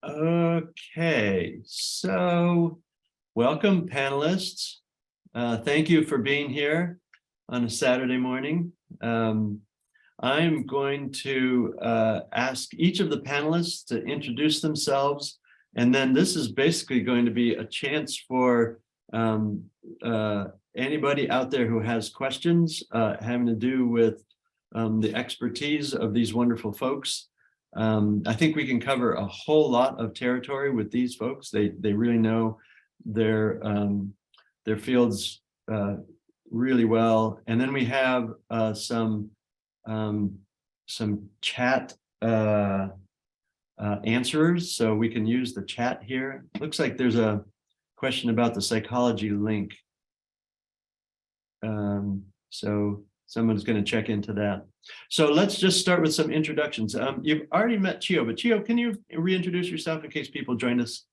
Okay, so welcome panelists. Thank you for being here on a Saturday morning. I'm going to ask each of the panelists to introduce themselves, and then this is basically going to be a chance for anybody out there who has questions having to do with the expertise of these wonderful folks. I think we can cover a whole lot of territory with these folks. They really know their fields really well. And then we have some chat answerers, so we can use the chat here. Looks like there's a question about the psychology link. So someone's going to check into that. So let's just start with some introductions. You've already met Chio, but Chio, can you reintroduce yourself in case people join us?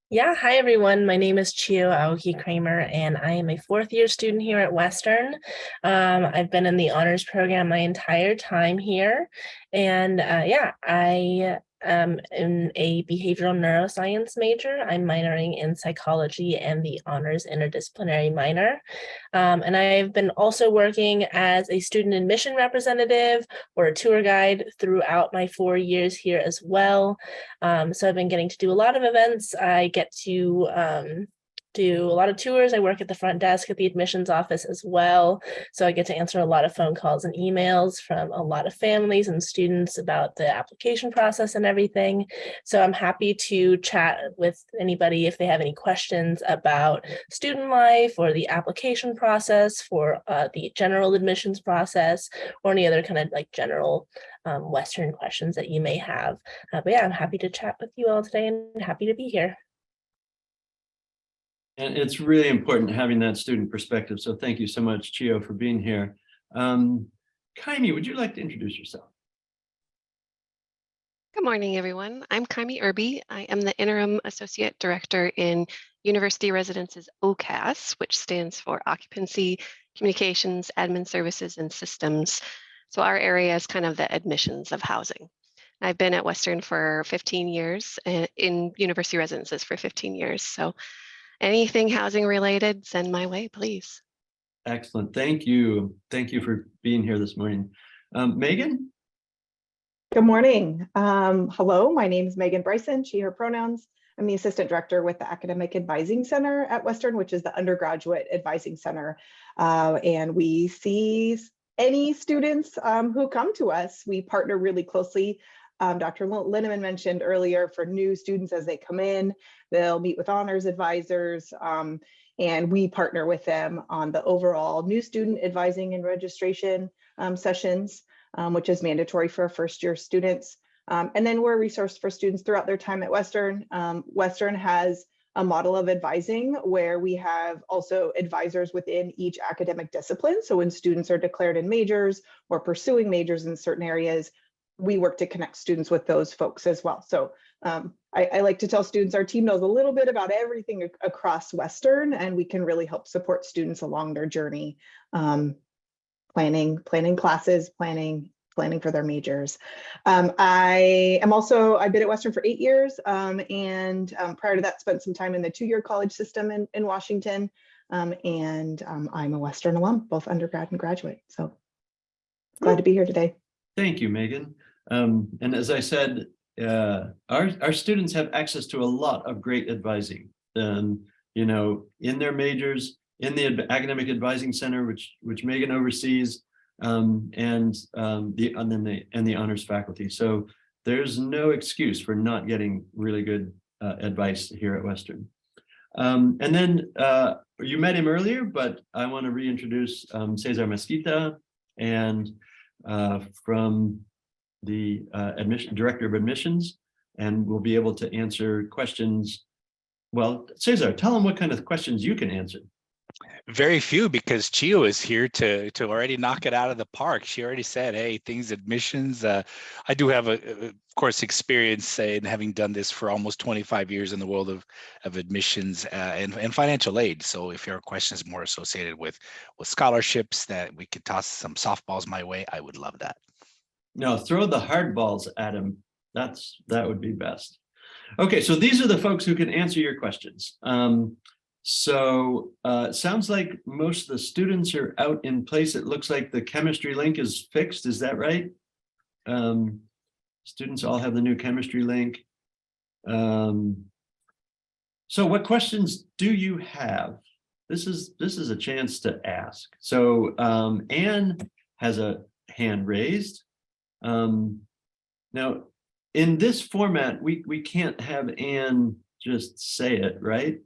Yeah, hi everyone. My name is Chio Aoki Kramer, and I am a fourth-year student here at Western. I've been in the honors program my entire time here, and I am in a behavioral neuroscience major. I'm minoring in psychology and the honors interdisciplinary minor. And I've been also working as a student admission representative or a tour guide throughout my 4 years here as well. So I've been getting to do a lot of events. I get to do a lot of tours. I work at the front desk at the admissions office as well. So I get to answer a lot of phone calls and emails from a lot of families and students about the application process and everything. So I'm happy to chat with anybody if they have any questions about student life or the application process for the general admissions process or any other kind of like general Western questions that you may have. But yeah, I'm happy to chat with you all today and happy to be here. And it's really important having that student perspective. So thank you so much, Chio, for being here. Kaimi, would you like to introduce yourself? Good morning, everyone. I'm Kaimi Irby. I am the Interim Associate Director in University Residences OCAS, which stands for Occupancy, Communications, Admin Services, and Systems. So our area is kind of the admissions of housing. I've been at Western for 15 years, in University Residences for 15 years. So anything housing related, send my way, please. Excellent. Thank you. Thank you for being here this morning. Megan? Good morning. Hello, my name is Megan Bryson, she, her pronouns. I'm the Assistant Director with the Academic Advising Center at Western, which is the undergraduate advising center. And we see any students who come to us. We partner really closely. Dr. Linneman mentioned earlier for new students as they come in, they'll meet with honors advisors, and we partner with them on the overall new student advising and registration sessions, which is mandatory for first-year students. And then we're a resource for students throughout their time at Western. Western has a model of advising where we have also advisors within each academic discipline. So when students are declared in majors or pursuing majors in certain areas, we work to connect students with those folks as well. So I like to tell students our team knows a little bit about everything across Western, and we can really help support students along their journey, planning classes, planning for their majors. I've been at Western for 8 years, and prior to that spent some time in the 2-year college system in Washington. I'm a Western alum, both undergrad and graduate. So glad to be here today. Thank you, Megan. And as I said, our students have access to a lot of great advising, in their majors, in the Academic Advising Center, which Megan oversees, and the honors faculty. So there's no excuse for not getting really good advice here at Western. And then you met him earlier, but I want to reintroduce Cesar Mesquita, and from the Director of Admissions, and we'll be able to answer questions. Well, Cesar, tell them what kind of questions you can answer. Very few, because Chio is here to already knock it out of the park. She already said, hey, things admissions. I do have, of course, experience in having done this for almost 25 years in the world of admissions and financial aid. So if your question is more associated with scholarships, that we could toss some softballs my way, I would love that. No, throw the hard balls at him. That would be best. Okay, so these are the folks who can answer your questions. It sounds like most of the students are out in place. It looks like the chemistry link is fixed. Is that right? Students all have the new chemistry link. So what questions do you have? This is a chance to ask. So Anne has a hand raised. Now, in this format, we can't have Anne just say it, right?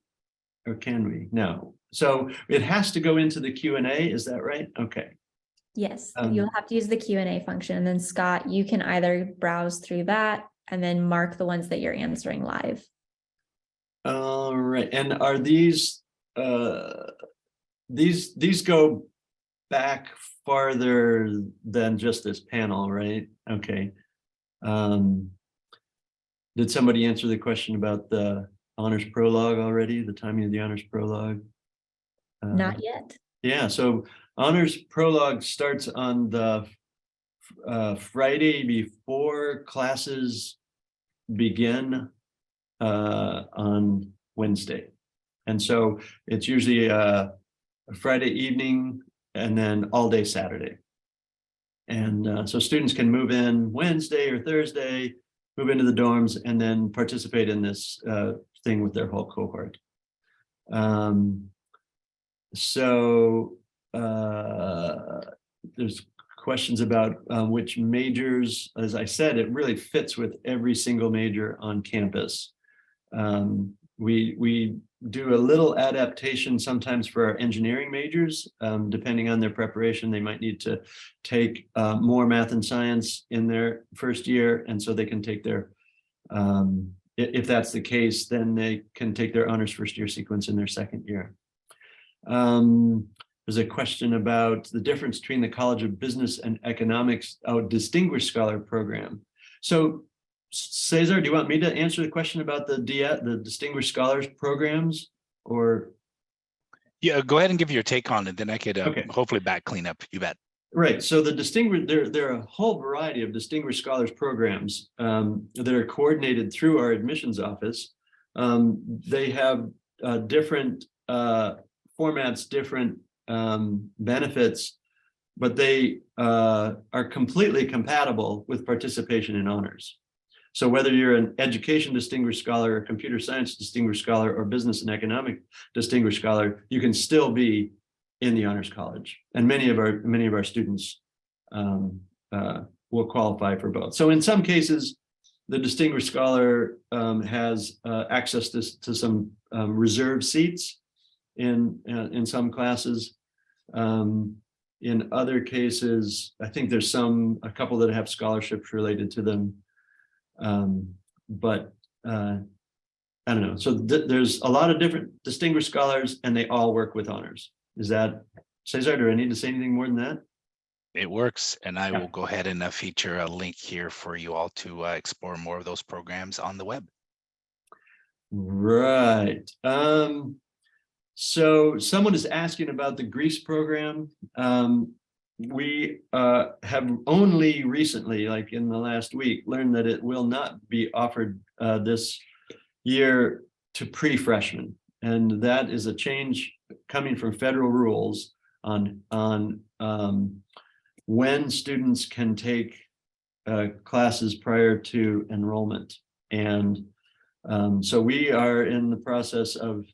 Or can we? No. So it has to go into the Q&A, is that right? Okay. Yes, you'll have to use the Q&A function. And then Scott, you can either browse through that and then mark the ones that you're answering live. All right. And are these go back farther than just this panel, right? Okay. Did somebody answer the question about the honors prologue already, the timing of the honors prologue? Not yet. Yeah, so honors prologue starts on the Friday before classes begin on Wednesday. And so it's usually a Friday evening and then all day Saturday. And so students can move in Wednesday or Thursday, move into the dorms, and then participate in this thing with their whole cohort. There's questions about which majors. As I said, it really fits with every single major on campus. We do a little adaptation sometimes for our engineering majors. Depending on their preparation, they might need to take more math and science in their first year, and so they can take their if that's the case, then they can take their honors first year sequence in their second year. There's a question about the difference between the College of Business and Economics Distinguished Scholar Program. So Cesar, do you want me to answer the question about the Distinguished Scholars Programs, or? Yeah, go ahead and give your take on it, then I could Okay. hopefully back clean up. You bet. Right. So the there are a whole variety of Distinguished Scholars Programs that are coordinated through our admissions office. They have different formats, different benefits, but they are completely compatible with participation in honors. So whether you're an education distinguished scholar, or computer science distinguished scholar, or business and economic distinguished scholar, you can still be in the Honors College. And many of our students will qualify for both. So in some cases, the distinguished scholar has access to some reserve seats in some classes. In other cases, I think there's a couple that have scholarships related to them. But I don't know. So there's a lot of different distinguished scholars, and they all work with honors. Is that, Cesar, do I need to say anything more than that? It works, and I will go ahead and feature a link here for you all to explore more of those programs on the web. Right. So someone is asking about the GREASE program. We have only recently, like in the last week, learned that it will not be offered this year to pre-freshmen. And that is a change coming from federal rules on when students can take classes prior to enrollment. And so we are in the process of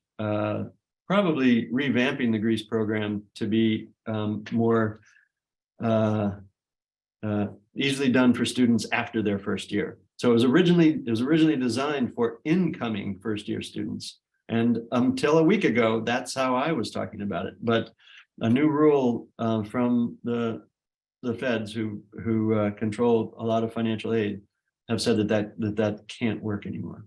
probably revamping the GREASE program to be more easily done for students after their first year. So it was originally designed for incoming first year students. And until a week ago, that's how I was talking about it. But a new rule from the feds who control a lot of financial aid have said that can't work anymore.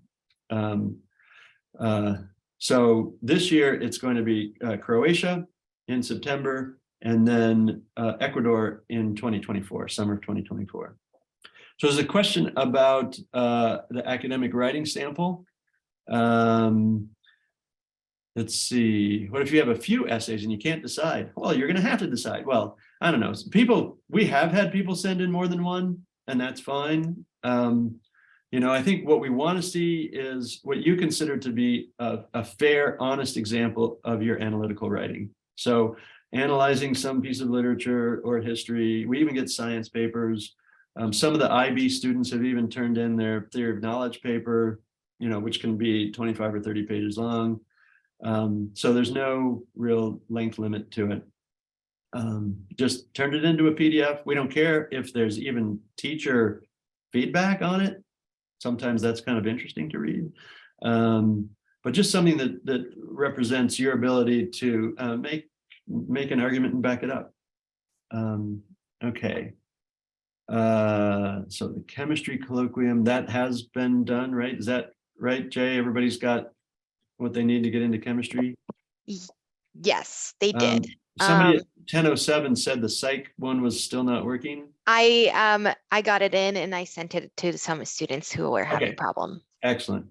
So this year it's going to be Croatia in September, and then Ecuador in 2024, summer of 2024. So there's a question about the academic writing sample. Let's see, what if you have a few essays and you can't decide? Well, you're gonna have to decide. Well, I don't know. We have had people send in more than one, and that's fine. I think what we want to see is what you consider to be a fair, honest example of your analytical writing. So analyzing some piece of literature or history, we even get science papers. Some of the IB students have even turned in their theory of knowledge paper, which can be 25 or 30 pages long. So there's no real length limit to it. Just turn it into a PDF. We don't care if there's even teacher feedback on it. Sometimes that's kind of interesting to read. But just something that represents your ability to make an argument and back it up. Okay. So the chemistry colloquium, that has been done, right? Is that right, Jay? Everybody's got what they need to get into chemistry? Yes, they did. Somebody at 10:07 said the psych one was still not working. I got it in and I sent it to some students who were having Okay. problem. Excellent.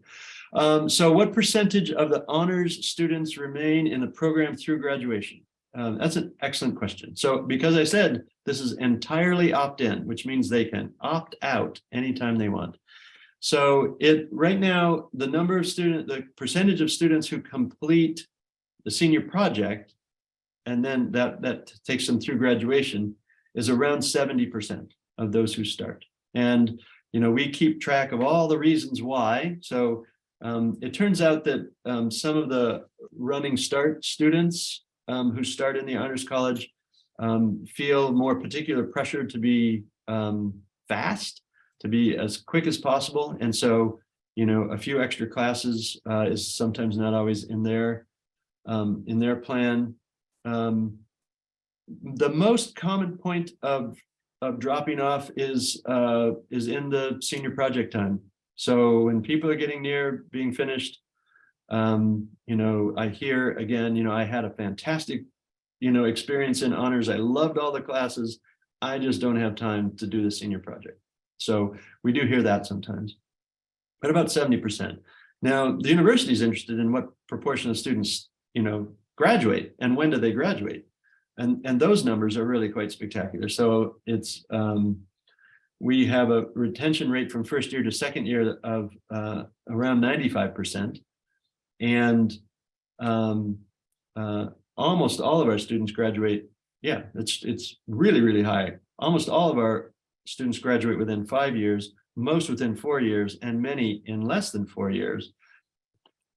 So what percentage of the honors students remain in the program through graduation? That's an excellent question. So because I said this is entirely opt-in, which means they can opt out anytime they want. So right now, the percentage of students who complete the senior project, and then that takes them through graduation, is around 70% of those who start. And we keep track of all the reasons why. So it turns out that some of the running start students who start in the Honors College feel more particular pressure to be fast, to be as quick as possible. And so, a few extra classes is sometimes not always in their plan. The most common point of dropping off is in the senior project time. So when people are getting near being finished, I hear again, I had a fantastic, experience in honors. I loved all the classes. I just don't have time to do the senior project. So we do hear that sometimes, but about 70%. Now, the university is interested in what proportion of students, graduate and when do they graduate? And those numbers are really quite spectacular. So it's, we have a retention rate from first year to second year of around 95%. And almost all of our students graduate. Yeah, it's really, really high. Almost all of our students graduate within 5 years, most within 4 years, and many in less than 4 years,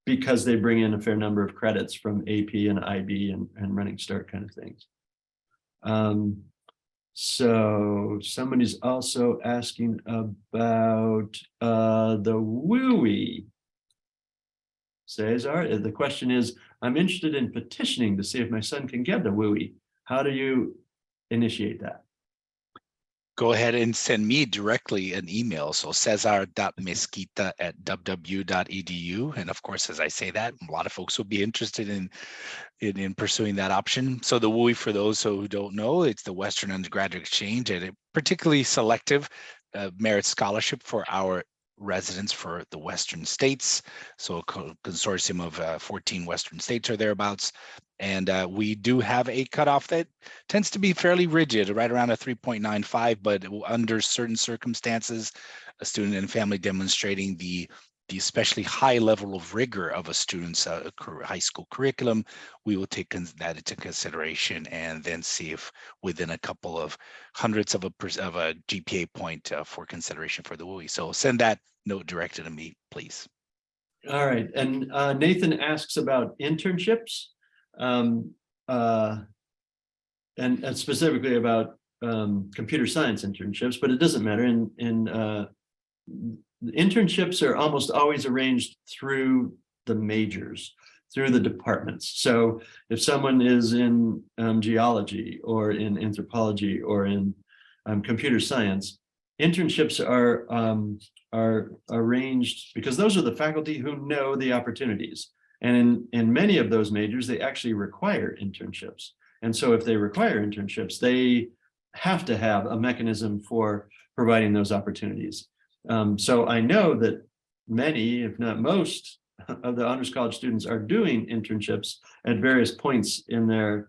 because they bring in a fair number of credits from AP and IB and running start kind of things. So somebody's also asking about the WUI. Cesar, the question is, I'm interested in petitioning to see if my son can get the WUI. How do you initiate that? Go ahead and send me directly an email. So cesar.mesquita@ww.edu. And of course, as I say that, a lot of folks will be interested in pursuing that option. So the WUI, for those who don't know, it's the Western Undergraduate Exchange, and a particularly selective merit scholarship for our residents for the Western states. So a consortium of 14 Western states or thereabouts. And we do have a cutoff that tends to be fairly rigid, right around a 3.95, but under certain circumstances, a student and family demonstrating the especially high level of rigor of a student's high school curriculum, we will take that into consideration and then see if within a couple of hundredths of a GPA point for consideration for the WUI. So send that note directed to me, please. All right, and Nathan asks about internships, and specifically about computer science internships, but it doesn't matter. Internships are almost always arranged through the majors, through the departments. So if someone is in geology or in anthropology or in computer science, internships are arranged because those are the faculty who know the opportunities. And in many of those majors, they actually require internships. And so if they require internships, they have to have a mechanism for providing those opportunities. So I know that many, if not most, of the Honors College students are doing internships at various points in their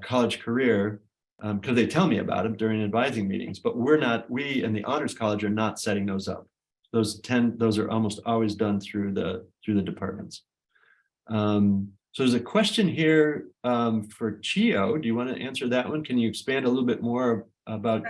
college career. because they tell me about them during advising meetings, but we in the Honors College are not setting those up. Those are almost always done through the departments. So there's a question here for Chio. Do you want to answer that one? Can you expand a little bit more about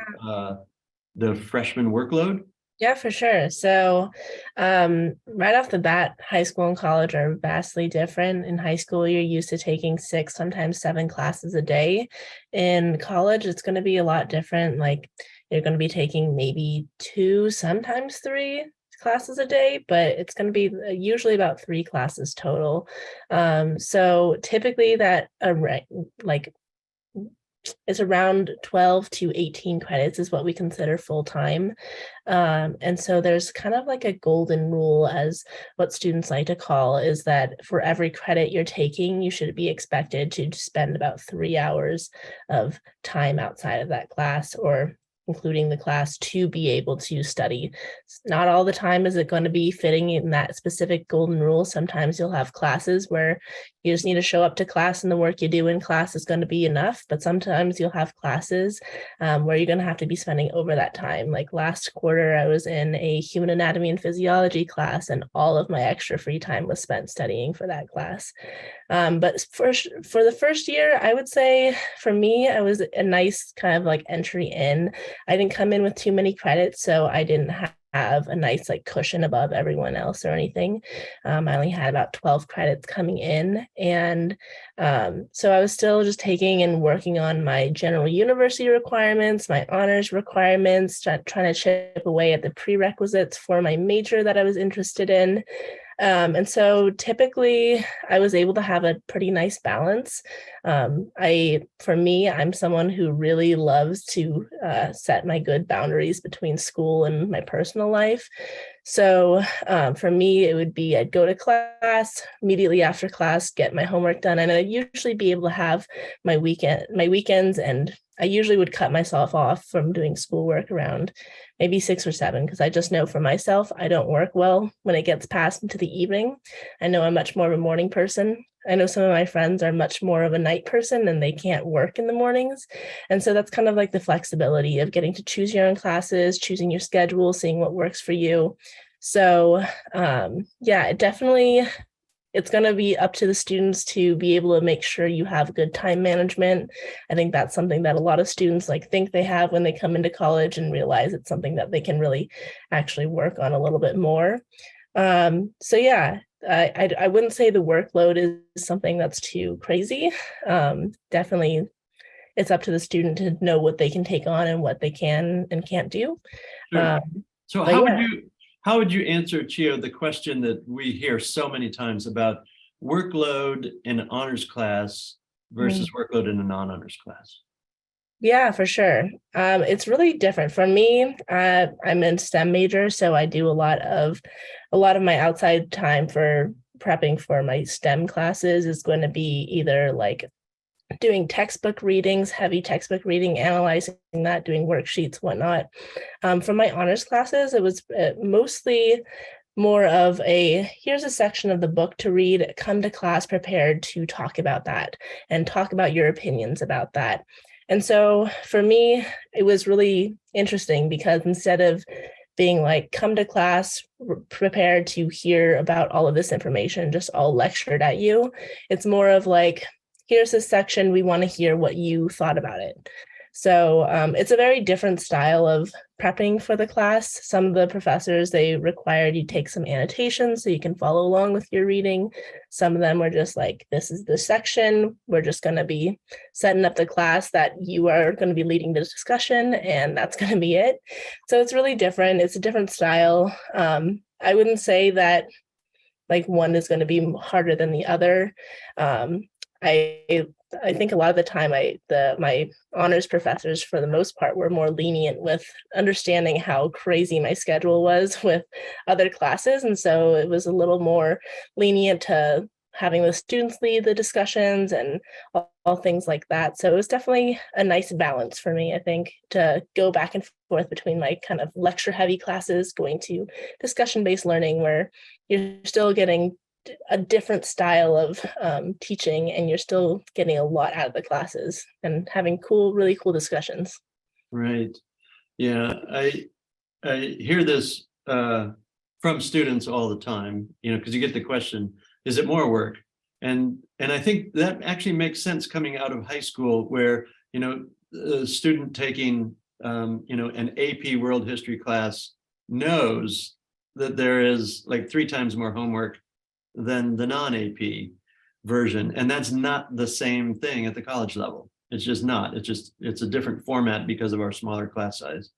the freshman workload? Yeah, for sure. So right off the bat, high school and college are vastly different. In high school, you're used to taking 6, sometimes 7 classes a day. In college, it's going to be a lot different. Like you're going to be taking maybe 2, sometimes 3 classes a day, but it's going to be usually about 3 classes total. So typically that like it's around 12 to 18 credits is what we consider full-time. And so there's kind of like a golden rule, as what students like to call, is that for every credit you're taking, you should be expected to spend about 3 hours of time outside of that class, or including the class, to be able to study. Not all the time is it going to be fitting in that specific golden rule. Sometimes you'll have classes where you just need to show up to class and the work you do in class is going to be enough. But sometimes you'll have classes where you're going to have to be spending over that time. Like last quarter, I was in a human anatomy and physiology class, and all of my extra free time was spent studying for that class. But for the first year, I would say for me, I was a nice kind of like entry in. I didn't come in with too many credits, so I didn't have a nice like cushion above everyone else or anything. I only had about 12 credits coming in. And so I was still just taking and working on my general university requirements, my honors requirements, trying to chip away at the prerequisites for my major that I was interested in. And so typically I was able to have a pretty nice balance. For me, I'm someone who really loves to set my good boundaries between school and my personal life. So for me, it would be I'd go to class, immediately after class, get my homework done, and I'd usually be able to have my weekends, and I usually would cut myself off from doing schoolwork around maybe 6 or 7, because I just know for myself, I don't work well when it gets past into the evening. I know I'm much more of a morning person. I know some of my friends are much more of a night person and they can't work in the mornings. And so that's kind of like the flexibility of getting to choose your own classes, choosing your schedule, seeing what works for you. So yeah, it's going to be up to the students to be able to make sure you have good time management. I think that's something that a lot of students think they have when they come into college, and realize it's something that they can really actually work on a little bit more. So yeah, I wouldn't say the workload is something that's too crazy. Definitely, it's up to the student to know what they can take on and what they can and can't do. Sure. So how would you answer, Chio, the question that we hear so many times about workload in an honors class versus workload in a non-honors class? Yeah, for sure. It's really different. For me, I'm in STEM major, so I do a lot of my outside time for prepping for my STEM classes is going to be either like doing textbook readings, heavy textbook reading, analyzing that, doing worksheets, whatnot. For my honors classes, it was mostly more of here's a section of the book to read, come to class prepared to talk about that and talk about your opinions about that. And so for me, it was really interesting, because instead of being like, come to class prepared to hear about all of this information, just all lectured at you, it's more of like, here's this section, we want to hear what you thought about it. So it's a very different style of prepping for the class. Some of the professors, they required you take some annotations so you can follow along with your reading. Some of them were just like, this is the section, we're just going to be setting up the class that you are going to be leading the discussion, and that's going to be it. So it's really different. It's a different style. I wouldn't say that like one is going to be harder than the other. I think a lot of the time my honors professors, for the most part, were more lenient with understanding how crazy my schedule was with other classes. And so it was a little more lenient to having the students lead the discussions and all things like that. So it was definitely a nice balance for me, I think, to go back and forth between my kind of lecture heavy classes, going to discussion-based learning, where you're still getting a different style of teaching, and you're still getting a lot out of the classes and having really cool discussions. Right. Yeah, I hear this from students all the time, because you get the question, is it more work? And I think that actually makes sense coming out of high school, where, a student taking, an AP World History class knows that there is like 3 times more homework than the non-AP version. And that's not the same thing at the college level. It's just not. It's a different format because of our smaller class size.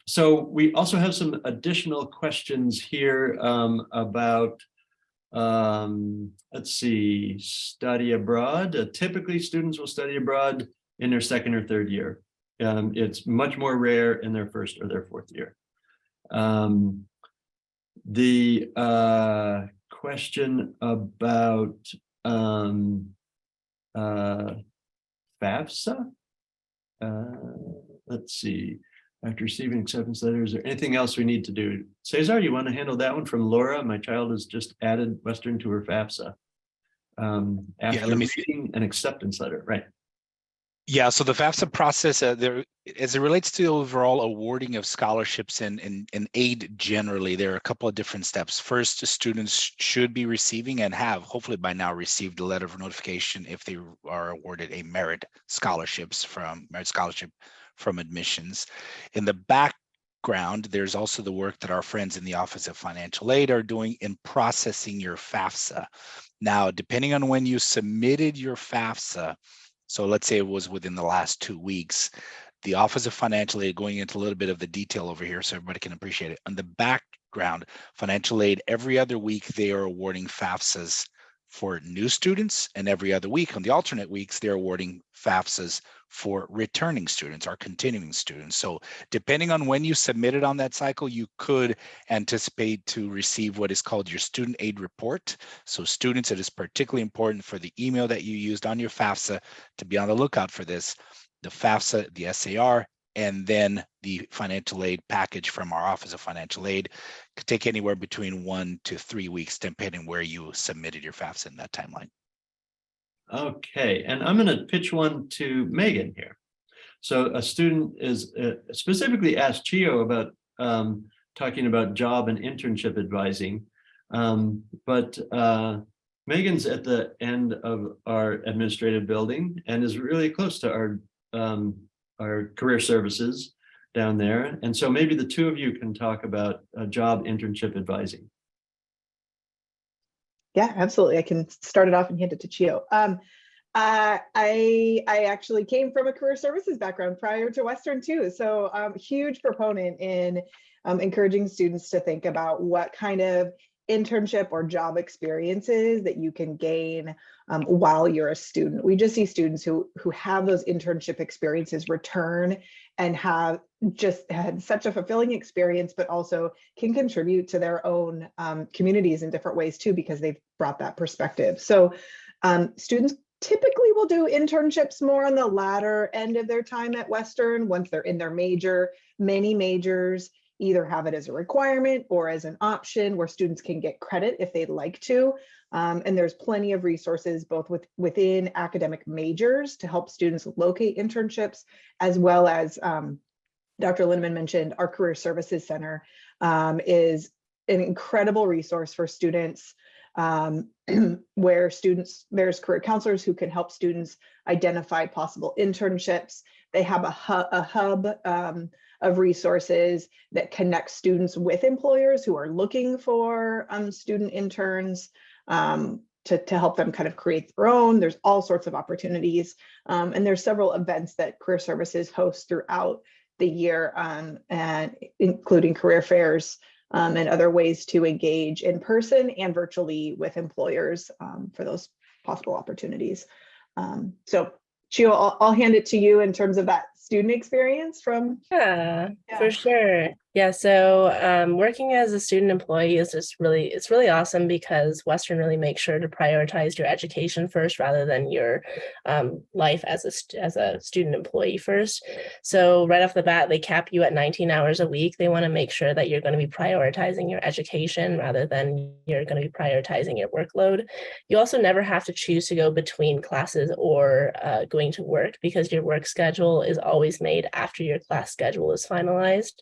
So we also have some additional questions here about, let's see, study abroad. Typically, students will study abroad in their 2nd or 3rd year. It's much more rare in their 1st or their 4th year. The question about FAFSA. Let's see. After receiving acceptance letters, is there anything else we need to do? Cesar, you want to handle that one from Laura? My child has just added Western to her FAFSA. After reading an acceptance letter, right? Yeah, so the FAFSA process, as it relates to the overall awarding of scholarships and aid generally, there are a couple of different steps. First, students should be receiving and have hopefully by now received a letter of notification if they are awarded a merit scholarship from admissions. In the background, there's also the work that our friends in the Office of Financial Aid are doing in processing your FAFSA. Now, depending on when you submitted your FAFSA, so let's say it was within the last 2 weeks, the Office of Financial Aid, going into a little bit of the detail over here so everybody can appreciate it. On the background, Financial Aid, every other week, they are awarding FAFSAs for new students, and every other week on the alternate weeks, they're awarding FAFSAs for returning students or continuing students. So depending on when you submitted on that cycle, you could anticipate to receive what is called your student aid report. So students, it is particularly important for the email that you used on your FAFSA to be on the lookout for this, the FAFSA, the SAR, and then the financial aid package from our Office of Financial Aid. Could take anywhere between 1 to 3 weeks, depending where you submitted your FAFSA in that timeline. Okay, and I'm going to pitch one to Megan here. So a student is specifically asked Chio about talking about job and internship advising, but Megan's at the end of our administrative building and is really close to our career services down there. And so maybe the 2 of you can talk about job internship advising. Yeah, absolutely. I can start it off and hand it to Chio. I actually came from a career services background prior to Western too. So I'm a huge proponent in encouraging students to think about what kind of internship or job experiences that you can gain while you're a student. We just see students who have those internship experiences return and have just had such a fulfilling experience, but also can contribute to their own communities in different ways too, because they've brought that perspective. So students typically will do internships more on the latter end of their time at Western once they're in their major. Many majors either have it as a requirement or as an option where students can get credit if they'd like to. And there's plenty of resources both within academic majors to help students locate internships, as well as Dr. Linneman mentioned, our Career Services Center is an incredible resource for students where there's career counselors who can help students identify possible internships. They have a hub of resources that connect students with employers who are looking for student interns to help them kind of create their own. There's all sorts of opportunities. And there's several events that Career Services hosts throughout the year, and including career fairs and other ways to engage in person and virtually with employers for those possible opportunities. So Chio, I'll hand it to you in terms of that student experience from? Yeah, Yeah. for sure. Yeah, so working as a student employee is just it's really awesome because Western really makes sure to prioritize your education first rather than your life as a student employee first. So right off the bat, they cap you at 19 hours a week. They want to make sure that you're going to be prioritizing your education rather than you're going to be prioritizing your workload. You also never have to choose to go between classes or going to work because your work schedule is always made after your class schedule is finalized.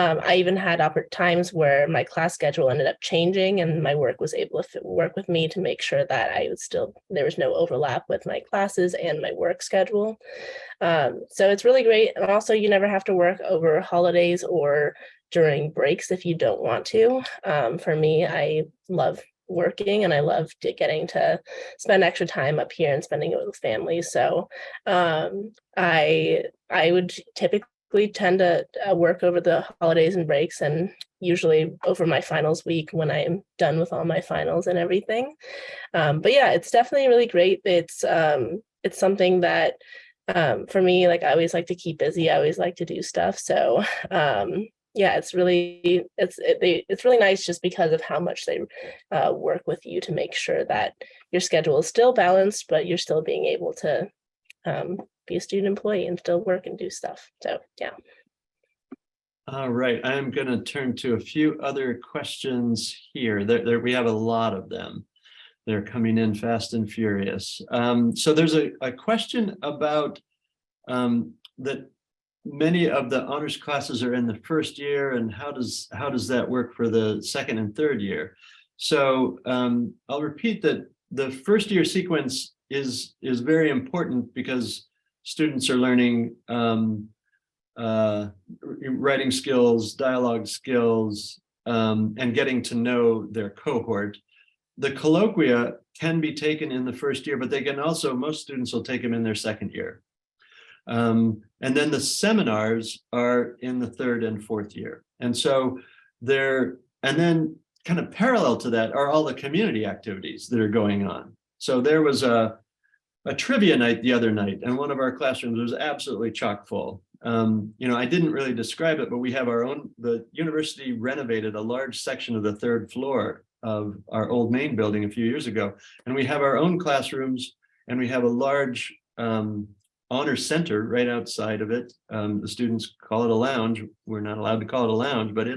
I even had times where my class schedule ended up changing and my work was able to work with me to make sure that there was no overlap with my classes and my work schedule. So it's really great. And also you never have to work over holidays or during breaks if you don't want to. For me, I love working and I love getting to spend extra time up here and spending it with family. So I would typically tend to work over the holidays and breaks and usually over my finals week when I'm done with all my finals and everything. But yeah, it's definitely really great. It's something that for me, like I always like to keep busy. I always like to do stuff. So yeah, it's really nice just because of how much they work with you to make sure that your schedule is still balanced, but you're still being able to be a student employee and still work and do stuff. So yeah. All right, I'm going to turn to a few other questions here. We have a lot of them. They're coming in fast and furious. So there's a question about that many of the honors classes are in the first year, and how does that work for the second and third year? So I'll repeat that the first year sequence is very important because students are learning writing skills, dialogue skills, and getting to know their cohort. The colloquia can be taken in the first year, but they can also, most students will take them in their second year. And then the seminars are in the third and fourth year. And so and then kind of parallel to that are all the community activities that are going on. So there was a trivia night the other night, and one of our classrooms was absolutely chock full. I didn't really describe it, but we have the university renovated a large section of the third floor of our old main building a few years ago. And we have our own classrooms, and we have a large honor center right outside of it. The students call it a lounge. We're not allowed to call it a lounge, but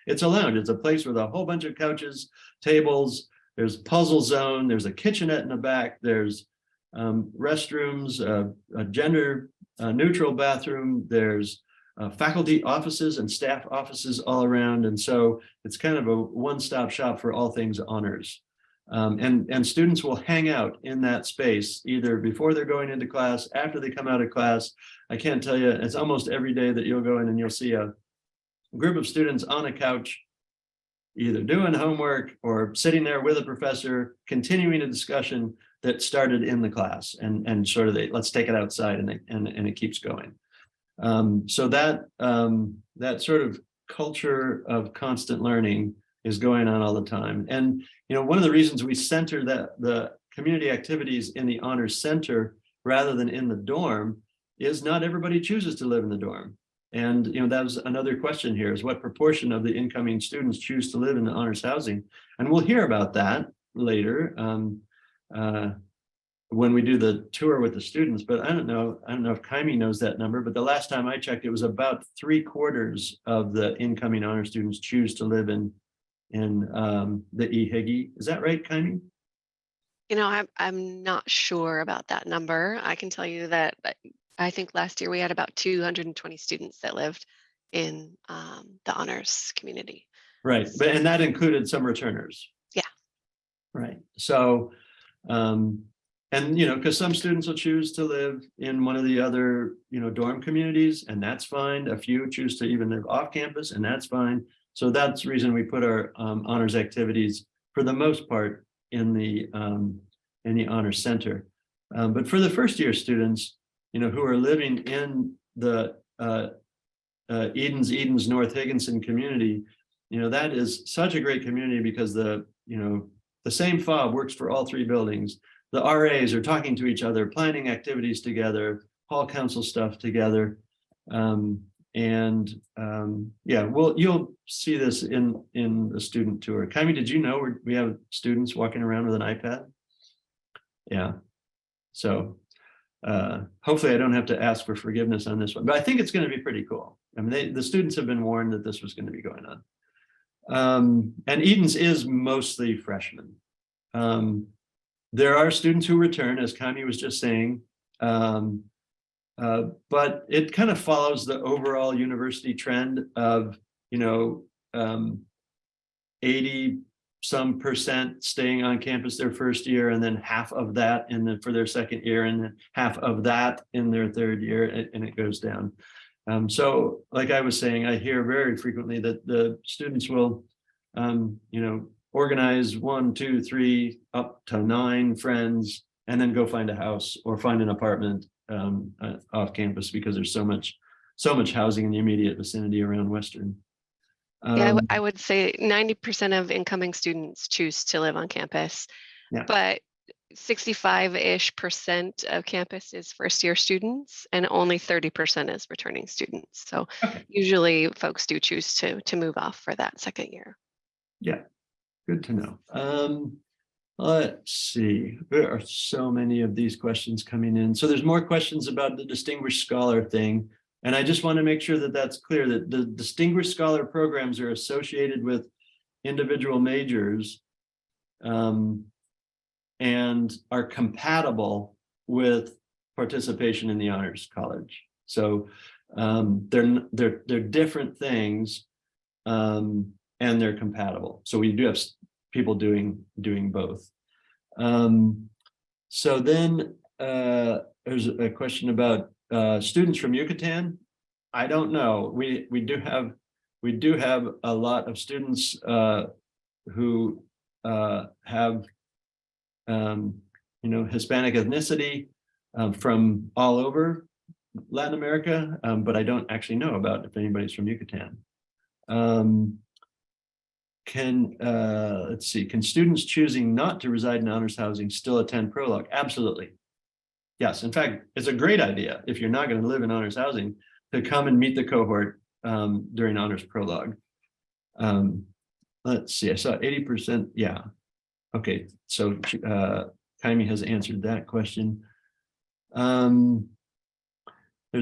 it's a lounge. It's a place with a whole bunch of couches, tables. There's puzzle zone. There's a kitchenette in the back. There's restrooms, a gender neutral bathroom. There's faculty offices and staff offices all around. And so it's kind of a one-stop shop for all things honors. And students will hang out in that space either before they're going into class, after they come out of class. I can't tell you, it's almost every day that you'll go in and you'll see a group of students on a couch, either doing homework or sitting there with a professor, continuing a discussion that started in the class, and sort of let's take it outside, and it keeps going. So that sort of culture of constant learning is going on all the time. And one of the reasons we center the community activities in the honors center rather than in the dorm is not everybody chooses to live in the dorm. And that was another question here, is what proportion of the incoming students choose to live in the honors housing? And we'll hear about that later when we do the tour with the students. But I don't know if Kaimi knows that number, but the last time I checked, it was about 3/4 of the incoming honor students choose to live in the EHIGI. Is that right, Kaimi? I'm not sure about that number. I can tell you that I think last year we had about 220 students that lived in the honors community. Right, and that included some returners. Yeah. Right. So, because some students will choose to live in one of the other, dorm communities, and that's fine. A few choose to even live off campus, and that's fine. So that's the reason we put our honors activities, for the most part, in the honors center. But for the first year students, who are living in the Edens North Higginson community, that is such a great community because the same FOB works for all three buildings. The RAs are talking to each other, planning activities together, hall council stuff together. Yeah, well, you'll see this in the student tour. Kaimi, did you know we have students walking around with an iPad? Yeah. So hopefully I don't have to ask for forgiveness on this one, but I think it's going to be pretty cool. I mean, the students have been warned that this was going to be going on. And Eden's is mostly freshmen. There are students who return, as Kaimi was just saying, but it kind of follows the overall university trend of, 80% staying on campus their first year, and then half of that for their second year, and then half of that in their third year, and it goes down. So like I was saying, I hear very frequently that the students will, organize 1, 2, 3, up to 9 friends, and then go find a house or find an apartment off campus, because there's so much housing in the immediate vicinity around Western. Yeah, I would say 90% of incoming students choose to live on campus, Yeah. but 65-ish% of campus is first-year students, and only 30% is returning students. So usually folks do choose to move off for that second year. Yeah, good to know. Let's see, there are so many of these questions coming in. So there's more questions about the Distinguished Scholar thing. And I just want to make sure that that's clear, that the Distinguished Scholar programs are associated with individual majors and are compatible with participation in the Honors College. So they're different things, and they're compatible. So we do have people doing both. So then there's a question about students from Yucatan. I don't know. We do have a lot of students who have Hispanic ethnicity from all over Latin America, but I don't actually know about if anybody's from Yucatan. Let's see, can students choosing not to reside in honors housing still attend Prologue? Absolutely. Yes, in fact, it's a great idea, if you're not going to live in honors housing, to come and meet the cohort during honors Prologue. Let's see, I saw 80%. Yeah. Okay, so Kaimi has answered that question. There's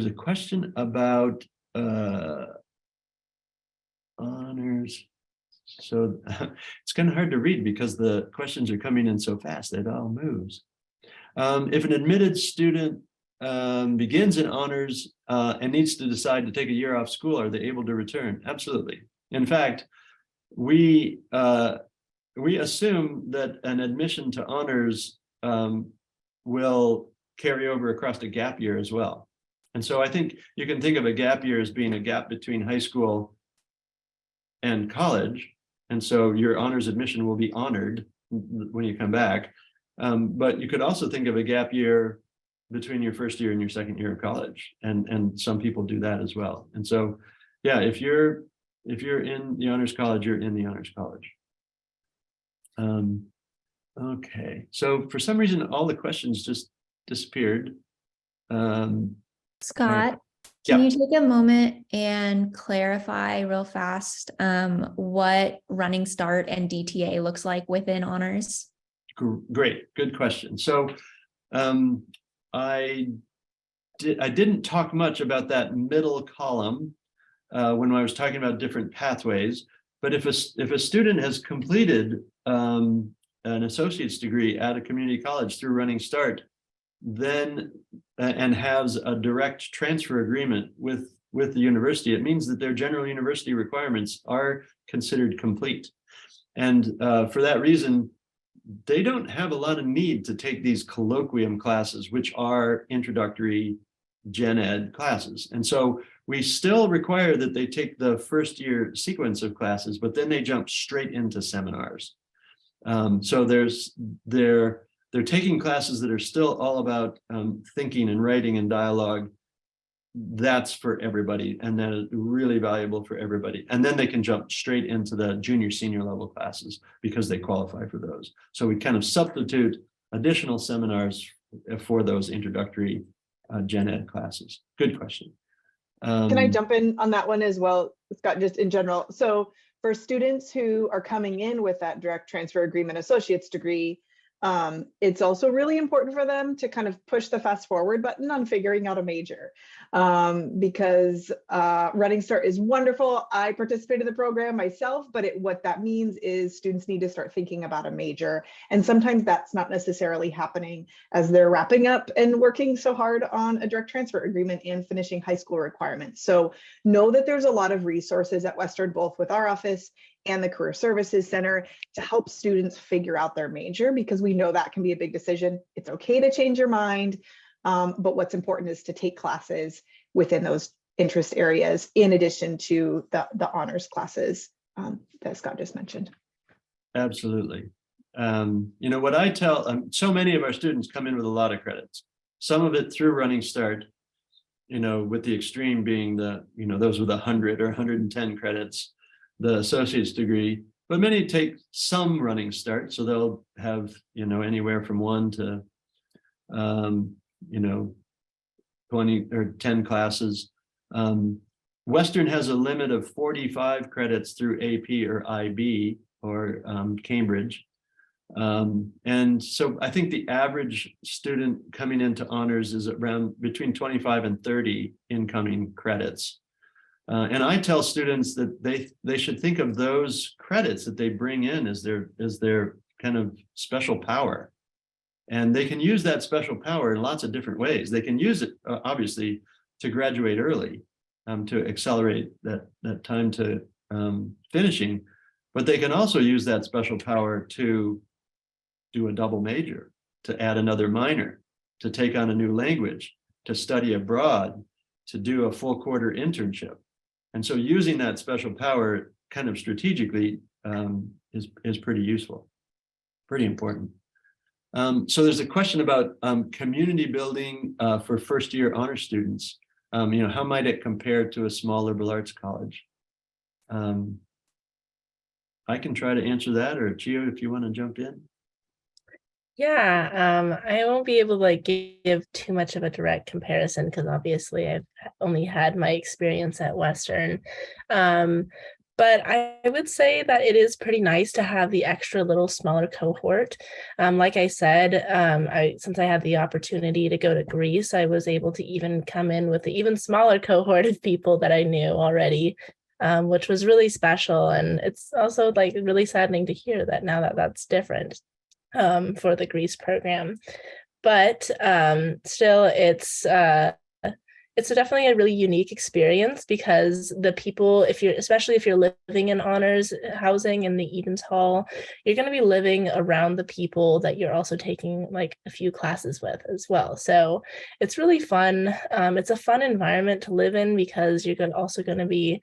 a question about honors. So it's kind of hard to read because the questions are coming in so fast, it all moves. If an admitted student begins in honors and needs to decide to take a year off school, are they able to return? Absolutely. In fact, we assume that an admission to honors will carry over across a gap year as well. And so I think you can think of a gap year as being a gap between high school and college. And so your honors admission will be honored when you come back. But you could also think of a gap year between your first year and your second year of college. And some people do that as well. And so, yeah, if you're in the honors college, you're in the honors college. Okay, so for some reason, all the questions just disappeared. Scott, can you take a moment and clarify real fast what running start and DTA looks like within honors? Great, good question. So I didn't talk much about that middle column when I was talking about different pathways, but if a student has completed an associate's degree at a community college through Running Start, then and has a direct transfer agreement with the university, it means that their general university requirements are considered complete. And for that reason, they don't have a lot of need to take these colloquium classes, which are introductory gen ed classes. And so we still require that they take the first year sequence of classes, but then they jump straight into seminars. So they're taking classes that are still all about thinking and writing and dialogue. That's for everybody, and that is really valuable for everybody. And then they can jump straight into the junior, senior level classes because they qualify for those. So we kind of substitute additional seminars for those introductory gen ed classes. Good question. Can I jump in on that one as well, Scott, just in general? So for students who are coming in with that direct transfer agreement associate's degree, it's also really important for them to kind of push the fast forward button on figuring out a major, because Running Start is wonderful. I participated in the program myself, but what that means is students need to start thinking about a major. And sometimes that's not necessarily happening as they're wrapping up and working so hard on a direct transfer agreement and finishing high school requirements. So know that there's a lot of resources at Western, both with our office and the Career Services Center, to help students figure out their major, because we know that can be a big decision. It's okay to change your mind, but what's important is to take classes within those interest areas in addition to the honors classes that Scott just mentioned. Absolutely. You know, what I tell, so many of our students come in with a lot of credits, some of it through Running Start, you know, with the extreme being the, you know, those with 100 or 110 credits, the associate's degree, but many take some Running Start. So they'll have, you know, anywhere from 1 to, you know, 20 or 10 classes. Western has a limit of 45 credits through AP or IB or Cambridge. And so I think the average student coming into honors is around between 25 and 30 incoming credits. And I tell students that they should think of those credits that they bring in as their kind of special power. And they can use that special power in lots of different ways. They can use it, obviously, to graduate early, to accelerate that time to finishing. But they can also use that special power to do a double major, to add another minor, to take on a new language, to study abroad, to do a full quarter internship. And so using that special power kind of strategically is pretty useful, pretty important. So there's a question about community building for first year honor students. You know, how might it compare to a small liberal arts college? I can try to answer that, or Chio, if you want to jump in. Yeah, I won't be able to like give too much of a direct comparison because obviously I've only had my experience at Western. But I would say that it is pretty nice to have the extra little smaller cohort. Like I said, since I had the opportunity to go to Greece, I was able to even come in with an even smaller cohort of people that I knew already, which was really special. And it's also like really saddening to hear that now that that's different for the Greece program. But still, it's definitely a really unique experience because the people, especially if you're living in honors housing in the Edens Hall, you're going to be living around the people that you're also taking like a few classes with as well. So it's really fun. It's a fun environment to live in because you're also going to be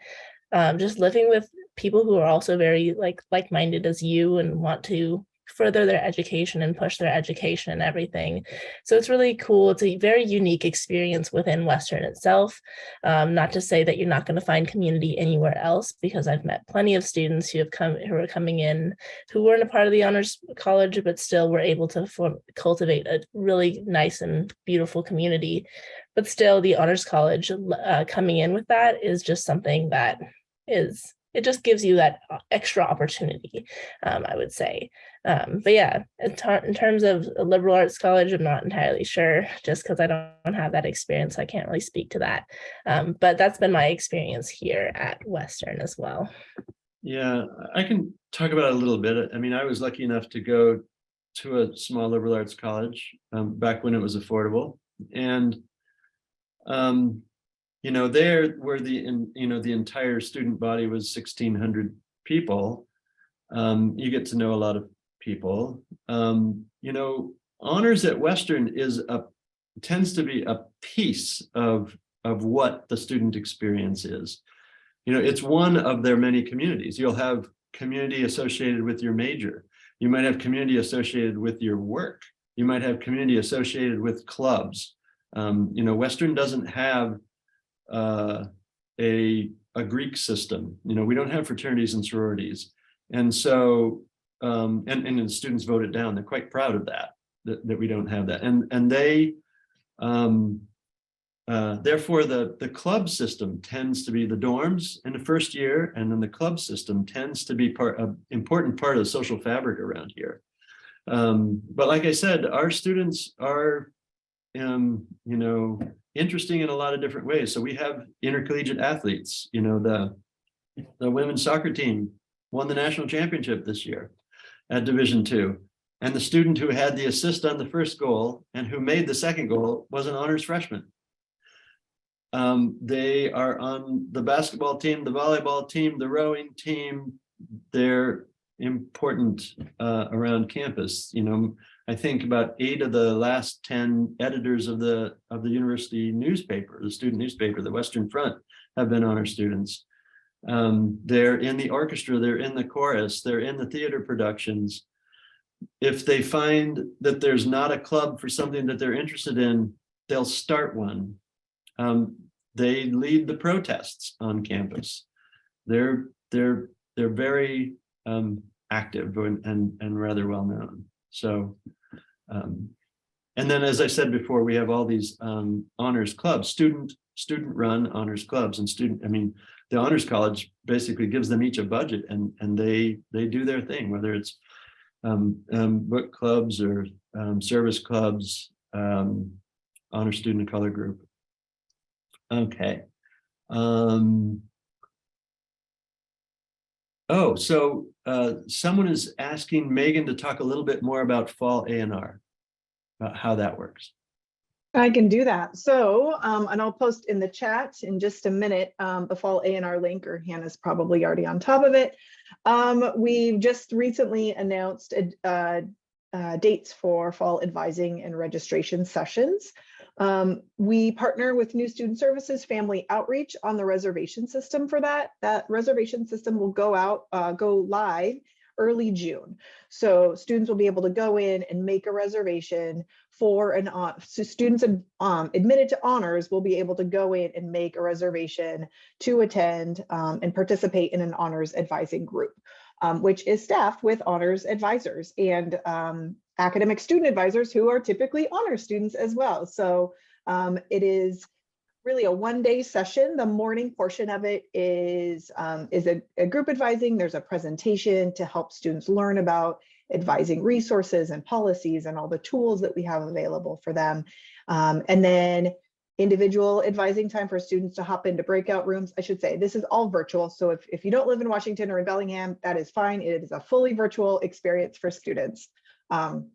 just living with people who are also very like-minded as you and want to further their education and push their education and everything. So it's really cool. It's a very unique experience within Western itself. Not to say that you're not going to find community anywhere else, because I've met plenty of students who are coming in who weren't a part of the honors college, but still were able to cultivate a really nice and beautiful community. But still, the honors college coming in with that is just something that it just gives you that extra opportunity, I would say. But yeah, in terms of a liberal arts college, I'm not entirely sure, just because I don't have that experience. I can't really speak to that. But that's been my experience here at Western as well. Yeah, I can talk about it a little bit. I mean, I was lucky enough to go to a small liberal arts college back when it was affordable. And you know, there where the entire student body was 1,600 people, you get to know a lot of people. You know, honors at Western tends to be a piece of what the student experience is. You know, it's one of their many communities. You'll have community associated with your major. You might have community associated with your work. You might have community associated with clubs. You know, Western doesn't have a Greek system. You know, we don't have fraternities and sororities. And so, and the students voted down. They're quite proud of that we don't have that. And they, therefore, the club system tends to be the dorms in the first year, and then the club system tends to be an important part of the social fabric around here. But like I said, our students are, interesting in a lot of different ways. So we have intercollegiate athletes. The women's soccer team won the national championship this year at Division II. And the student who had the assist on the first goal and who made the second goal was an honors freshman. They are on the basketball team, the volleyball team, the rowing team. They're important around campus. I think about 8 of the last 10 editors of the university newspaper, the student newspaper, the Western Front, have been honor students. They're in the orchestra, they're in the chorus, they're in the theater productions. If they find that there's not a club for something that they're interested in, they'll start one. They lead the protests on campus. They're very active and rather well known. So, and then as I said before, we have all these honors clubs, student run honors clubs, and the Honors College basically gives them each a budget, and they do their thing, whether it's book clubs or service clubs, honor student of color group. Okay. So someone is asking Megan to talk a little bit more about fall A&R, about how that works. I can do that. So, and I'll post in the chat in just a minute, the fall A&R link, or Hannah's probably already on top of it. We've just recently announced dates for fall advising and registration sessions. We partner with New Student Services Family Outreach on the reservation system for that. That reservation system will go live early June. So students will be able to go in and make a reservation for so students admitted to honors will be able to go in and make a reservation to attend and participate in an honors advising group, which is staffed with honors advisors and academic student advisors who are typically honor students as well. So it is really a one-day session. The morning portion of it is a group advising. There's a presentation to help students learn about advising resources and policies and all the tools that we have available for them. And then individual advising time for students to hop into breakout rooms. I should say this is all virtual. So if you don't live in Washington or in Bellingham, that is fine. It is a fully virtual experience for students. And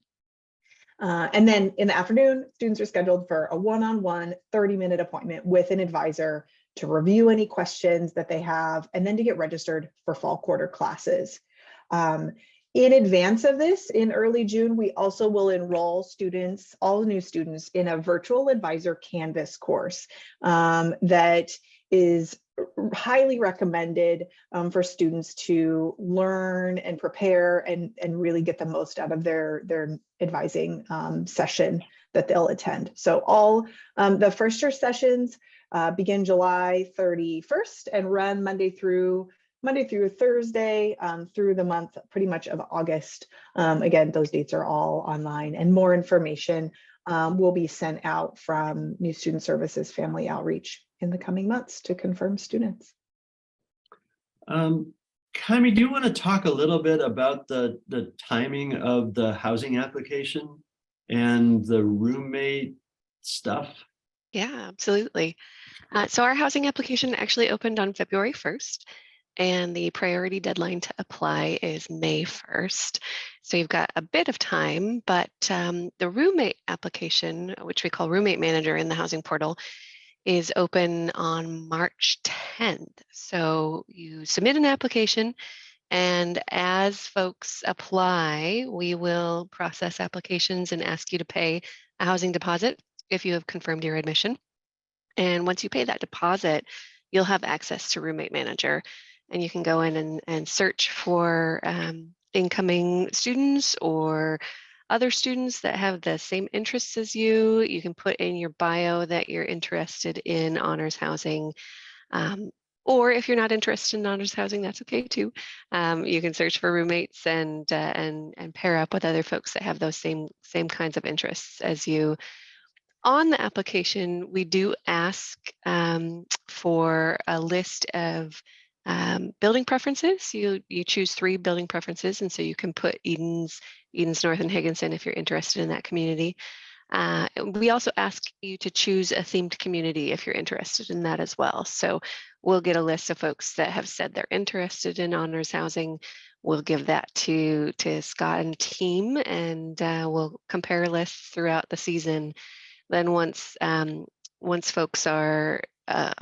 then in the afternoon, students are scheduled for a one-on-one 30-minute appointment with an advisor to review any questions that they have, and then to get registered for fall quarter classes. In advance of this, in early June, we also will enroll students, all new students, in a virtual advisor Canvas course that is highly recommended for students to learn and prepare and really get the most out of their advising session that they'll attend. So all the first year sessions begin July 31st and run Monday through Thursday through the month pretty much of August. Again, those dates are all online, and more information will be sent out from New Student Services Family Outreach in the coming months to confirm students. Kami, do you want to talk a little bit about the timing of the housing application and the roommate stuff? Yeah, absolutely. So our housing application actually opened on February 1st. And the priority deadline to apply is May 1st. So you've got a bit of time, but the roommate application, which we call Roommate Manager in the housing portal, is open on March 10th. So you submit an application, and as folks apply, we will process applications and ask you to pay a housing deposit if you have confirmed your admission. And once you pay that deposit, you'll have access to Roommate Manager. And you can go in and search for incoming students or other students that have the same interests as you. You can put in your bio that you're interested in honors housing. Or if you're not interested in honors housing, that's okay too. You can search for roommates and pair up with other folks that have those same kinds of interests as you. on the application, we do ask for a list of building preferences. You choose 3 building preferences, and so you can put Edens North and Higginson if you're interested in that community. We also ask you to choose a themed community if you're interested in that as well. So we'll get a list of folks that have said they're interested in honors housing. We'll give that to Scott and team, and we'll compare lists throughout the season. Then once folks are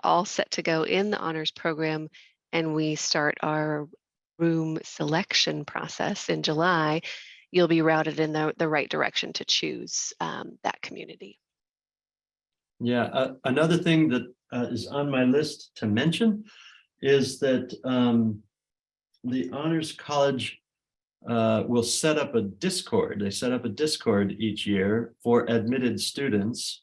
all set to go in the honors program, and we start our room selection process in July, you'll be routed in the right direction to choose that community. Yeah, another thing that is on my list to mention is that the Honors College will set up a Discord. They set up a Discord each year for admitted students.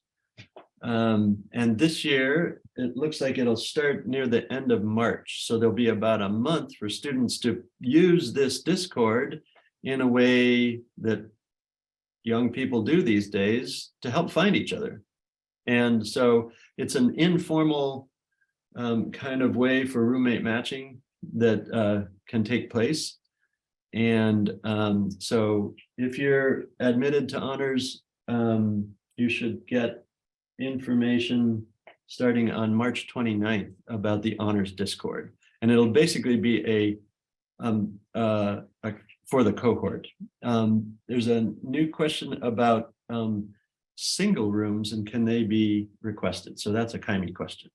And this year, it looks like it'll start near the end of March. So there'll be about a month for students to use this Discord in a way that young people do these days to help find each other. And so it's an informal kind of way for roommate matching that can take place. And so if you're admitted to honors, you should get information starting on March 29th about the honors Discord. And it'll basically be for the cohort. There's a new question about single rooms and can they be requested? So that's a Kaimi question.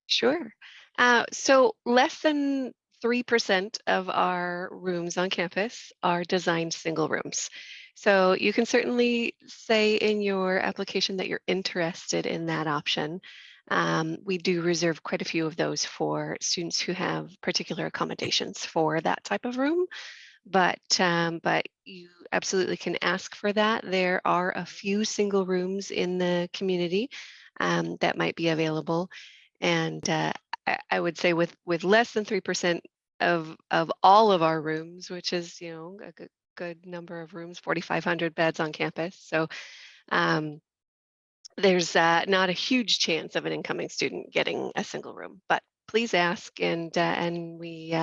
Sure. So less than 3% of our rooms on campus are designed single rooms. So you can certainly say in your application that you're interested in that option. We do reserve quite a few of those for students who have particular accommodations for that type of room. But you absolutely can ask for that. There are a few single rooms in the community that might be available. And I would say with less than 3% of all of our rooms, which is, you know, a good number of rooms, 4,500 beds on campus. So there's not a huge chance of an incoming student getting a single room, but please ask, and we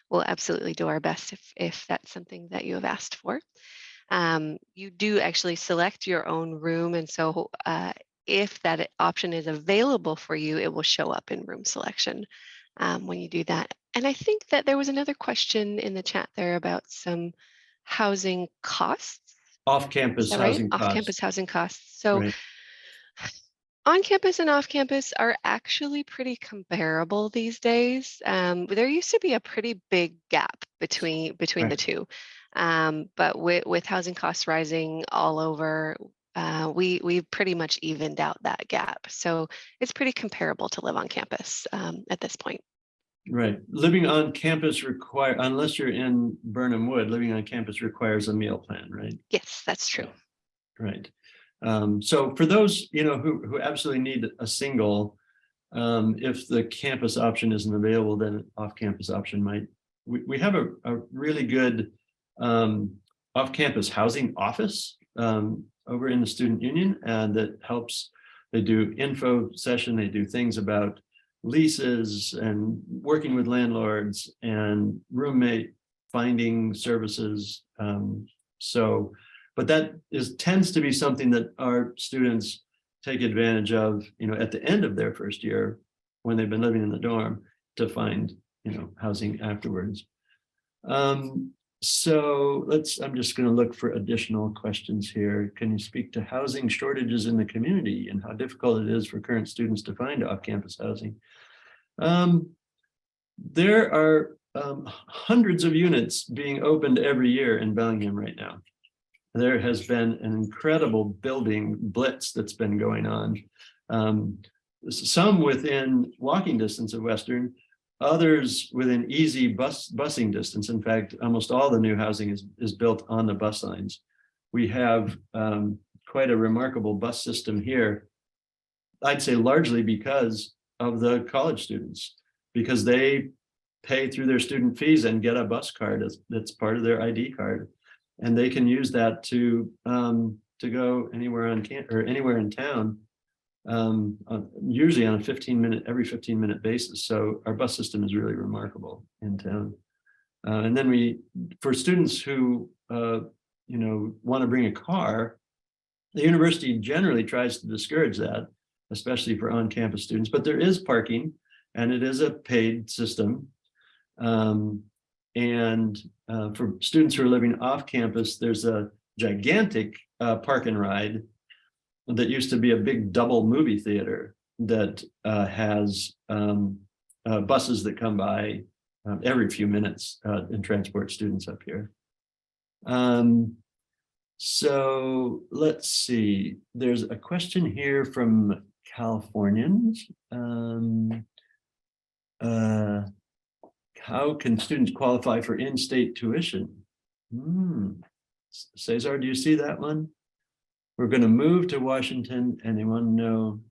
will absolutely do our best if that's something that you have asked for. You do actually select your own room, and so if that option is available for you, it will show up in room selection when you do that. And I think that there was another question in the chat there about some housing costs. Off-campus housing costs. Off-campus housing costs. So right. On campus and off campus are actually pretty comparable these days. There used to be a pretty big gap between right. the two. But with housing costs rising all over, we've pretty much evened out that gap. So it's pretty comparable to live on campus at this point. Right. Living on campus unless you're in Burnham Wood, living on campus requires a meal plan, right? Yes, that's true. Right. So for those, you know, who absolutely need a single, if the campus option isn't available, then an off-campus option might. We have a really good off-campus housing office over in the student union, and that helps. They do info session. They do things about leases and working with landlords and roommate finding services. But that tends to be something that our students take advantage of, you know, at the end of their first year when they've been living in the dorm to find, you know, housing afterwards. So I'm just going to look for additional questions here. Can you speak to housing shortages in the community and how difficult it is for current students to find off-campus housing? There are hundreds of units being opened every year in Bellingham right now. There has been an incredible building blitz that's been going on. Some within walking distance of Western, others within easy busing distance. In fact, almost all the new housing is built on the bus lines. We have quite a remarkable bus system here. I'd say largely because of the college students, because they pay through their student fees and get a bus card that's part of their ID card. And they can use that to to go anywhere on or anywhere in town, usually on a every 15-minute basis. So our bus system is really remarkable in town. And then for students who, want to bring a car, the university generally tries to discourage that, especially for on-campus students, but there is parking and it is a paid system. And for students who are living off campus, there's a gigantic park and ride that used to be a big double movie theater that has buses that come by every few minutes and transport students up here. So let's see, there's a question here from Californians. How can students qualify for in-state tuition? Cesar, do you see that one? We're going to move to Washington and they want to know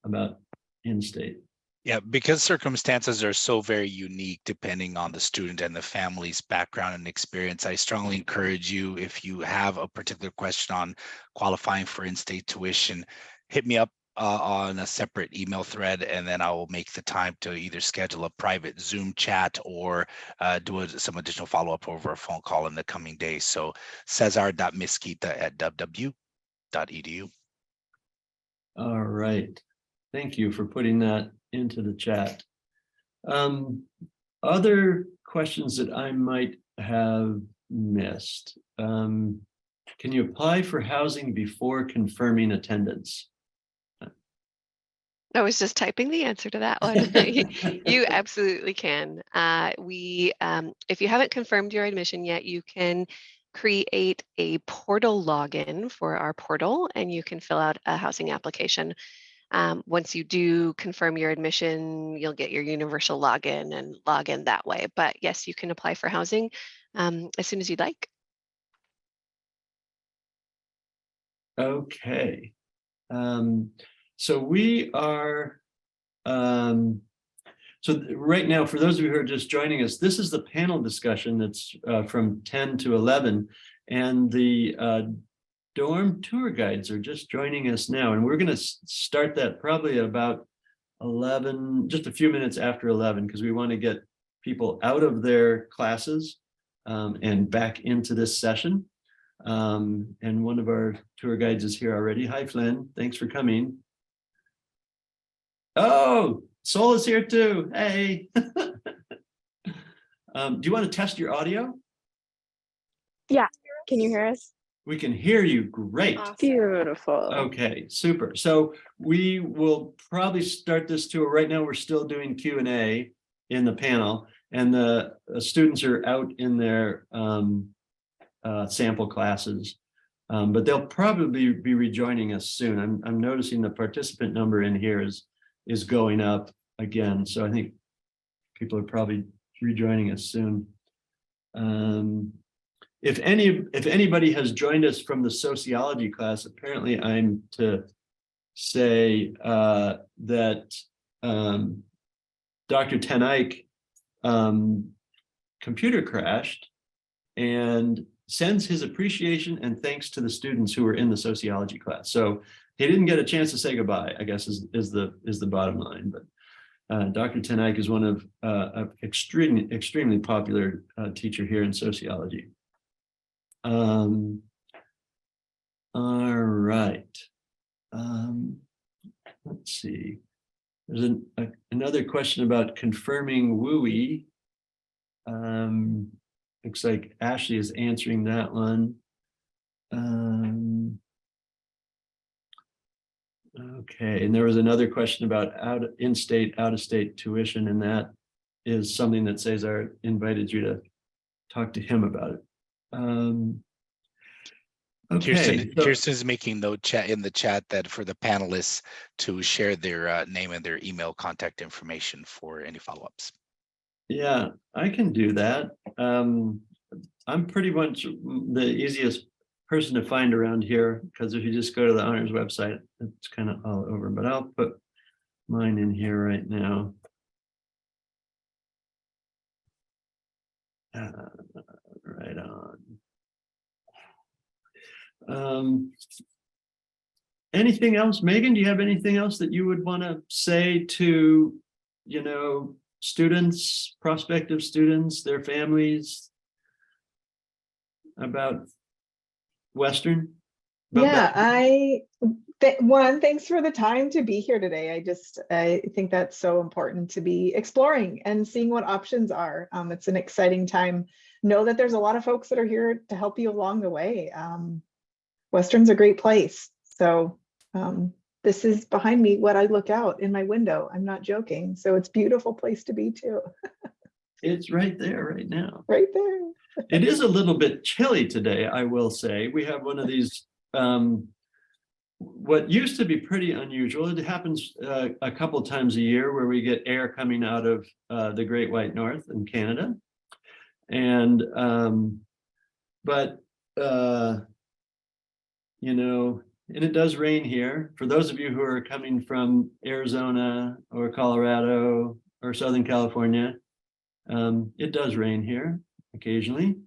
about in-state. Yeah, because circumstances are so very unique depending on the student and the family's background and experience, I strongly encourage you, if you have a particular question on qualifying for in-state tuition, hit me up on a separate email thread, and then I will make the time to either schedule a private Zoom chat or do some additional follow-up over a phone call in the coming days. So cesar.mesquita@ww.edu. All right. Thank you for putting that into the chat. Other questions that I might have missed. Can you apply for housing before confirming attendance? I was just typing the answer to that one. You absolutely can. If you haven't confirmed your admission yet, you can create a portal login for our portal, and you can fill out a housing application. Once you do confirm your admission, you'll get your universal login and log in that way. But yes, you can apply for housing as soon as you'd like. Okay. So we are, so right now, for those of you who are just joining us, this is the panel discussion that's from 10 to 11, and the dorm tour guides are just joining us now, and we're going to start that probably about 11, just a few minutes after 11, because we want to get people out of their classes and back into this session. And one of our tour guides is here already. Hi, Flynn. Thanks for coming. Oh, Sol is here too. Hey. Do you want to test your audio? Yeah. Can you hear us? We can hear you great. Awesome. Beautiful. Okay, super. So we will probably start this tour. Right now, we're still doing Q&A in the panel, and the students are out in their sample classes, but they'll probably be rejoining us soon. I'm noticing the participant number in here is going up again, so I think people are probably rejoining us soon. If anybody has joined us from the sociology class, apparently I'm to say that Dr. Ten Eyck computer crashed and sends his appreciation and thanks to the students who were in the sociology class. So he didn't get a chance to say goodbye, I guess is the bottom line. But Dr. Ten Eyck is one of extremely popular teacher here in sociology. All right. Let's see. There's another question about confirming WUI. Looks like Ashley is answering that one. Okay, and there was another question about in-state, out-of-state tuition, and that is something that Cesar invited you to talk to him about it. Okay, Kirsten's making note in the chat that for the panelists to share their name and their email contact information for any follow-ups. Yeah, I can do that. I'm pretty much the easiest person to find around here, because if you just go to the honors website, it's kind of all over, but I'll put mine in here right now. Right on. Anything else, Megan? Do you have anything else that you would want to say to, students, prospective students, their families about Western? Thanks for the time to be here today. I think that's so important to be exploring and seeing what options are. It's an exciting time. Know that there's a lot of folks that are here to help you along the way. Western's a great place. So this is behind me, what I look out in my window. I'm not joking. So it's a beautiful place to be too. It's right there right now. Right there. It is a little bit chilly today, I will say. We have one of these, what used to be pretty unusual. It happens a couple times a year where we get air coming out of the Great White North in Canada. And, and it does rain here. For those of you who are coming from Arizona or Colorado or Southern California, it does rain here occasionally.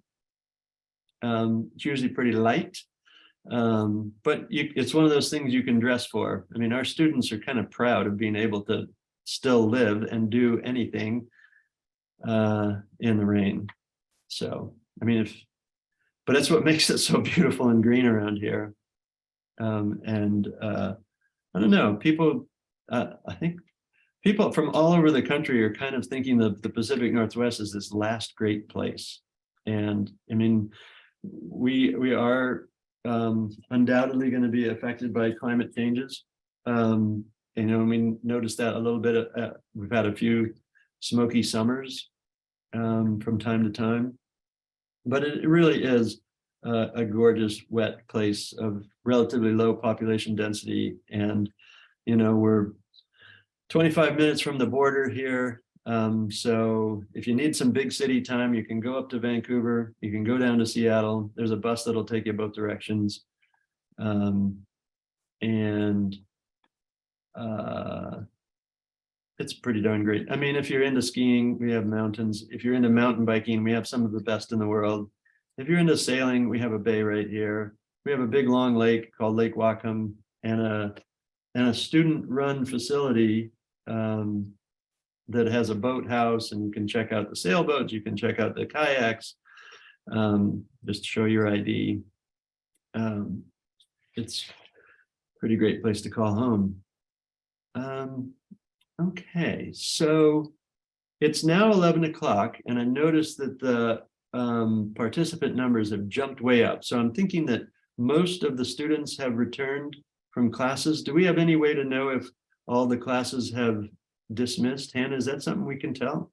It's usually pretty light, but it's one of those things you can dress for. I mean, our students are kind of proud of being able to still live and do anything in the rain. So, I mean, but that's what makes it so beautiful and green around here. I don't know, people, I think people from all over the country are kind of thinking of the Pacific Northwest as this last great place. And I mean, we are undoubtedly going to be affected by climate changes. We noticed that a little bit. We've had a few smoky summers from time to time, but it really is a gorgeous, wet place of relatively low population density. And, we're 25 minutes from the border here. So if you need some big city time, you can go up to Vancouver, you can go down to Seattle. There's a bus that'll take you both directions. It's pretty darn great. I mean, if you're into skiing, we have mountains. If you're into mountain biking, we have some of the best in the world. If you're into sailing, we have a bay right here. We have a big long lake called Lake Whatcom and a student-run facility that has a boathouse, and you can check out the sailboats, you can check out the kayaks, just show your ID. It's a pretty great place to call home. Okay, so it's now 11 o'clock, and I noticed that the participant numbers have jumped way up. So I'm thinking that most of the students have returned from classes. Do we have any way to know if all the classes have dismissed? Hannah, is that something we can tell?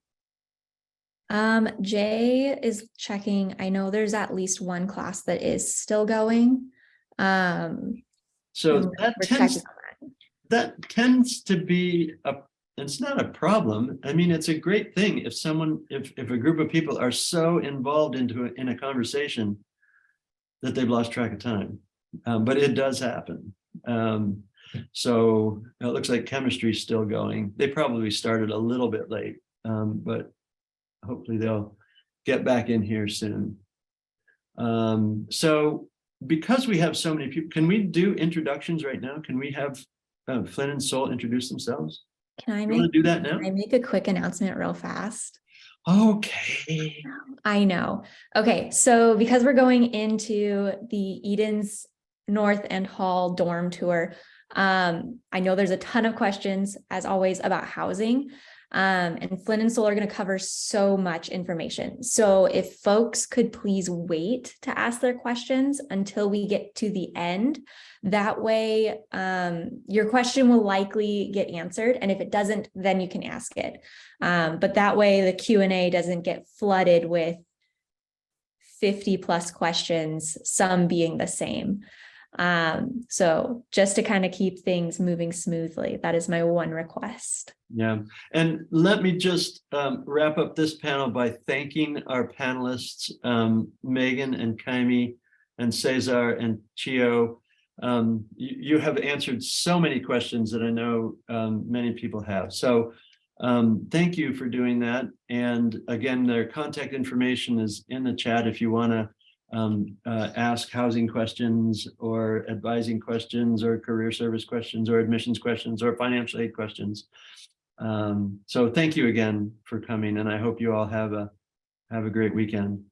Jay is checking. I know there's at least one class that is still going. So that tends to be it's not a problem. I mean, it's a great thing if a group of people are so involved in a conversation that they've lost track of time. But it does happen. So it looks like chemistry is still going. They probably started a little bit late, but hopefully they'll get back in here soon. So because we have so many people, can we do introductions right now? Can we have Flynn and Sol introduce themselves? Can I want to do that now? Can I make a quick announcement real fast? Okay. I know. Okay, so because we're going into the Edens North End Hall dorm tour, I know there's a ton of questions, as always, about housing. And Flynn and Sol are going to cover so much information. So if folks could please wait to ask their questions until we get to the end, that way your question will likely get answered. And if it doesn't, then you can ask it. But that way the Q&A doesn't get flooded with 50 plus questions, some being the same. So just to kind of keep things moving smoothly, that is my one request. Yeah, and let me just wrap up this panel by thanking our panelists, Megan and Kaimi and Cesar and Chio. You have answered so many questions that I know many people have. So thank you for doing that. And again, their contact information is in the chat if you want to ask housing questions or advising questions or career service questions or admissions questions or financial aid questions. So thank you again for coming, and I hope you all have a great weekend.